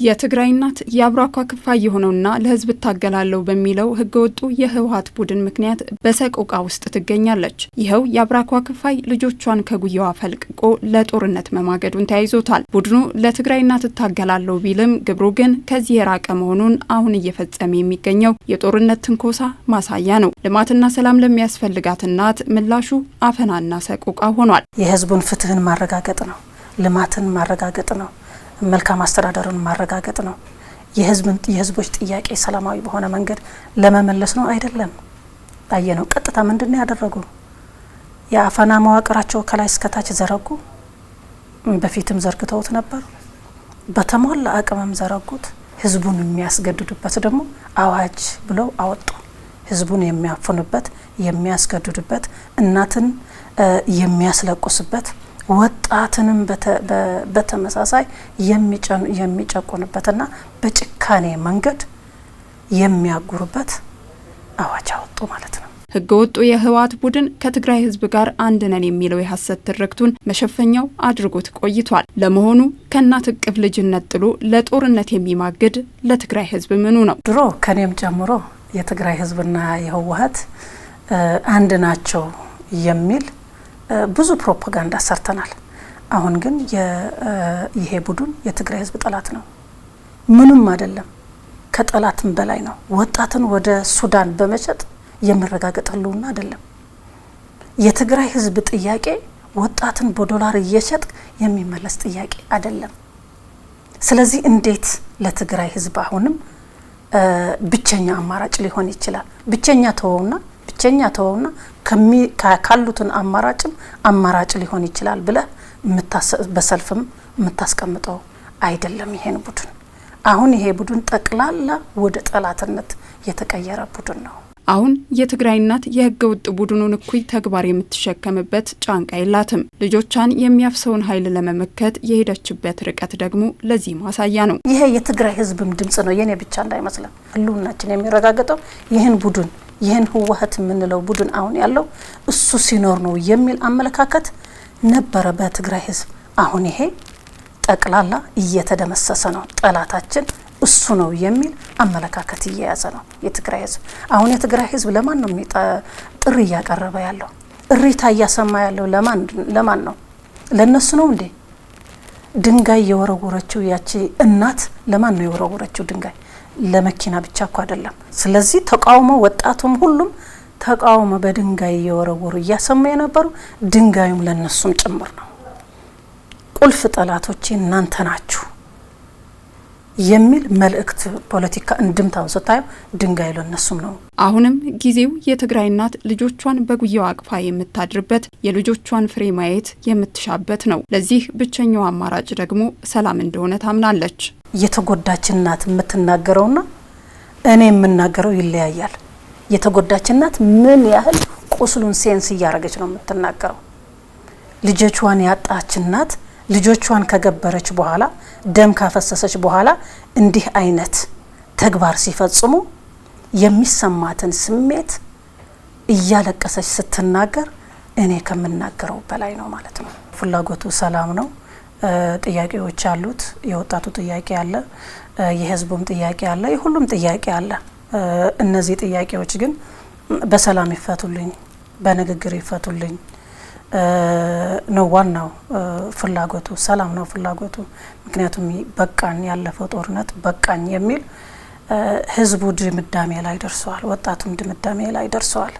የትግራይ እናት የአብራኳ ክፋይ የሆነውና ለህዝብ ታገላለው በሚለው ህገወጡ የህወሓት ቡድን ምክንያት በሰቆቃ ውስጥ ትገኛለች። ይኸው የአብራኳ ክፋይ ልጆቿን ከጉያዋ ፈልቅቆ ለጦርነት መማገዱን ተያይዞታል። ቡድኑ ለትግራይ እናት ታገላለው ቢልም ግብሩ ግን ከዚህ የራቀ መሆኑን አሁን እየፈጸመ የሚገኘው የጦርነት ትንኮሳ ማሳያ ነው። ልማትና ሰላም ለሚያስፈልጋት እናት ምላሹ አፈናና ሰቆቃ ሆኗል። የህዝቡን ፍትህን ማረጋገጥ ነው። ልማትን ማረጋገጥ ነው። መልካም አስተዳደርን ማረጋገጥ ነው። የህዝቦች ጥያቄ ሰላማዊ በሆነ መንገድ ለመመለስ ነው አይደለም። አየነው ቀጥታ ምንድነው ያደረጉ? የአፈና መዋቅራቸው ከላይ እስከ ታች ዘረጉ። በፊትም ዘርግተውት ነበር። በተሟላ አቅምም ዘረጉት። ህዝቡን የሚያስገድዱበት ደግሞ አዋጅ ብለው አወጡ። ህዝቡን የሚያፈኑበት፣ የሚያስገድዱበት፣ እናትን የሚያስለቁስበት፣ ወጣትንም በተመሳሳይ የሚጨቁንበትና በጭካኔ መንገድ የሚያጉሩበት አዋጅ አወጡ ማለት ነው። ህገወጡ የህወሓት ቡድን ከትግራይ ህዝብ ጋር አንድ ነን የሚለው የሐሰት ትርክቱን መሸፈኛው አድርጎት ቆይቷል። ለመሆኑ ከእናት እቅፍ ልጅነት ጥሎ ለጦርነት የሚማግድ ለትግራይ ህዝብ ምኑ ነው? ድሮ ከኔም ጨምሮ የትግራይ ህዝብና የህወሓት አንድ ናቸው የሚል ብዙ ፕሮፓጋንዳ ሰርተናል። አሁን ግን ይሄ ቡድን የትግራይ ህዝብ ጠላት ነው። ምንም አይደለም፣ ከጠላትም በላይ ነው። ወጣትን ወደ ሱዳን በመሸጥ የሚረጋገጥ ህልውና አይደለም። የትግራይ ህዝብ ጥያቄ ወጣትን በዶላር እየሸጥ የሚመለስ ጥያቄ አይደለም። ስለዚህ እንዴት ለትግራይ ህዝብ አሁንም ብቸኛ አማራጭ ሊሆን ይችላል? ብቸኛ ተወውና ካሉትን አማራጭ ሊሆን ይችላል ብለ በሰልፍም የምታስቀምጠው አይደለም። ይሄን ቡድን አሁን ይሄ ቡድን ጠቅላላ ወደ ጠላትነት የተቀየረ ቡድን ነው። አሁን የትግራይ እናት የህገ ወጥ ቡድኑን እኩይ ተግባር የምትሸከምበት ጫንቃ የላትም። ልጆቿን የሚያፍሰውን ኃይል ለመመከት የሄደችበት ርቀት ደግሞ ለዚህ ማሳያ ነው። ይሄ የትግራይ ህዝብም ድምጽ ነው፣ የኔ ብቻ እንዳይመስለን። ህልውናችን የሚረጋገጠው ይህን ህወሓት የምንለው ቡድን አሁን ያለው እሱ ሲኖር ነው የሚል አመለካከት ነበረ በትግራይ ህዝብ። አሁን ይሄ ጠቅላላ እየተደመሰሰ ነው። ጠላታችን እሱ ነው የሚል አመለካከት እየያዘ ነው የትግራይ ህዝብ። አሁን የትግራይ ህዝብ ለማን ነው ጥሪ እያቀረበ ያለው? እሪታ እያሰማ ያለው ለማን ነው? ለነሱ ነው እንዴ? ድንጋይ የወረወረችው ያቺ እናት ለማን ነው የወረወረችው ድንጋይ? ለመኪና ብቻ እኮ አይደለም። ስለዚህ ተቃውሞ ወጣቱም ሁሉም ተቃውሞ በድንጋይ የወረወሩ እያሰማ የነበሩ ድንጋዩም ለነሱም ጭምር ነው። ቁልፍ ጠላቶች እናንተ ናችሁ የሚል መልእክት ፖለቲካ እንድምታው ስታዩ ድንጋይ ለነሱም ነው። አሁንም ጊዜው የትግራይ እናት ልጆቿን በጉያዋ አቅፋ የምታድርበት፣ የልጆቿን ፍሬ ማየት የምትሻበት ነው። ለዚህ ብቸኛው አማራጭ ደግሞ ሰላም እንደሆነ ታምናለች። የተጎዳች እናት የምትናገረውና እኔ የምናገረው ይለያያል። የተጎዳች እናት ምን ያህል ቁስሉን ሴንስ እያረገች ነው የምትናገረው። ልጆቿን ያጣች እናት ልጆቿን ከገበረች በኋላ ደም ካፈሰሰች በኋላ እንዲህ አይነት ተግባር ሲፈጽሙ የሚሰማትን ስሜት እያለቀሰች ስትናገር እኔ ከምናገረው በላይ ነው ማለት ነው። ፍላጎቱ ሰላም ነው። ጥያቄዎች አሉት። የወጣቱ ጥያቄ አለ፣ የህዝቡም ጥያቄ አለ፣ የሁሉም ጥያቄ አለ። እነዚህ ጥያቄዎች ግን በሰላም ይፈቱልኝ፣ በንግግር ይፈቱልኝ ነው ዋናው ፍላጎቱ። ሰላም ነው ፍላጎቱ። ምክንያቱም በቃን፣ ያለፈው ጦርነት በቃኝ የሚል ህዝቡ ድምዳሜ ላይ ደርሰዋል። ወጣቱም ድምዳሜ ላይ ደርሰዋል።